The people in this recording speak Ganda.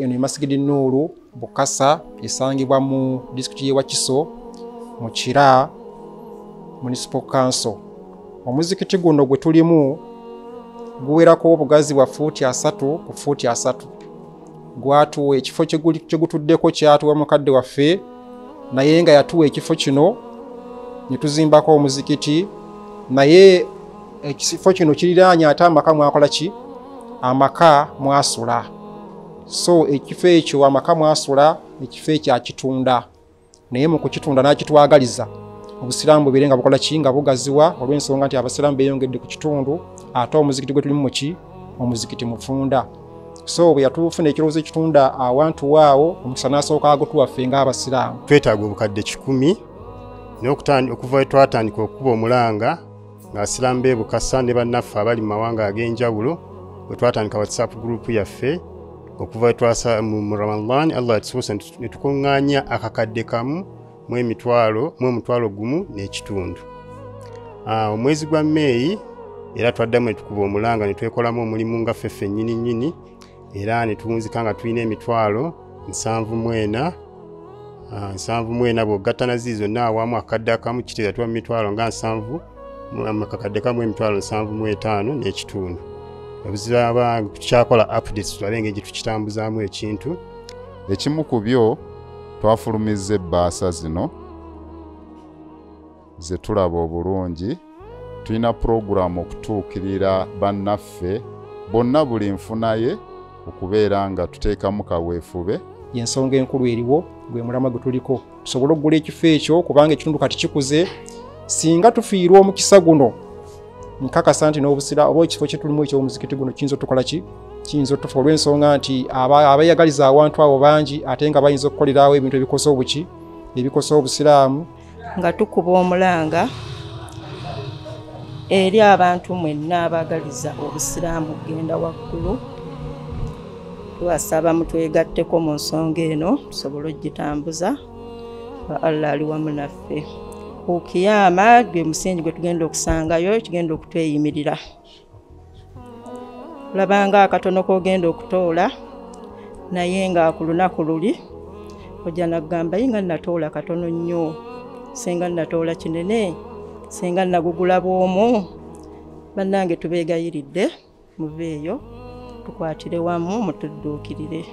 Ni Masjid Noor Bukasa esangibwa mu district ye Wakiso mu Kira Municipal Council. Omuzikiti guno gwe tulimu guwerako obugazi bwa fuuti 3 ku fuuti 3. Gwatuwa ekifo kye gutuddeko kyatuwa mukadde waffe naye nga yatuwa ekifo kino ne tuzimbako omuzikiti naye ekifo kino kiriraanye ate amaka mwakola ki amaka mwasula. So ekifo ekyo amaka mwasula ekifo ekya kitunda naye mu kukitunda nakitwagaliza obusiramu bubere nga bukola ki nga bugaziwa olw'ensonga nti abasiramu beyongedde ku kitundu ate omuzikiti gwe tulimu muki omuzikiti mufunda. So bwe yatufuna ekirowoozo ekitunda awantu waawo omukisa n'asooka agotuwaffe ng'abasiraamu. Twetaaga obukadde 10 okuva we twatandika okuba omulanga ng'abasiraamu b'e Bukasa ne bannaffe abali mu mawanga ag'enjawulo bwe twatandika WhatsApp group yaffe okuva we twasa mu Ramadan Allah yatusobosa ne tukuŋŋaanya akakadde kamu mu emitwalo gumu n'ekitundu. Omwezi gwa May era twaddamu ne tukuba omulanga ne twekolamu omulimu nga ffeffe nnyini era ne tuwunzika nga tulina emitwalo 74 bw'ogatta na ziizo zonna awamu akadde akamu kitegeeza tuba mu mitwalo nga 7 akakadde kamu emitwalo 75 n'ekitundu. Obuzira tukyakola updates tulabe engeri tukitambuzaamu ekintu. Ekimu ku byo twafulumizza ebbaasa zino ze tulaba obulungi. Tulina puroguramu okutuukirira bannaffe bonna buli nfuna ye okubeera nga tuteekamu kaweefube. Y'ensonga enkulu eriwo gwe mulama gwe tuliko tusobole okugula ekifo ekyo kubanga ekitundu kati kikuze. Singa tufiirwa omukisa guno nkakasa nti n'obusira oba ekifo kye tulimu eky'omuzikiti guno kiyinza otukola ki kiyinza otufa olw'ensonga nti abayagaliza awantu abo bangi ate nga bayinza okukolerawo ebintu ebikosa obuki ebikosa obusiraamu. Nga tukuba omulanga eri abantu mwenna abagaliza obusiraamu kugenda waggulu tubasaba mutwegatteko mu nsonga eno tusobole ogitambuza Allah ali wamu naffe. Okuyama gwe musingi gwe tugenda okusangayo kigenda okutweyimirira. Labanga akatono k'ogenda okutoola naye nga ku lunaku luli ojja nagamba yinga natoola katono nnyo singa natoola kinene singa nagugula bw'omu. Bannange tubeegayiridde muveeyo tukwatire wamu mutudduukirire.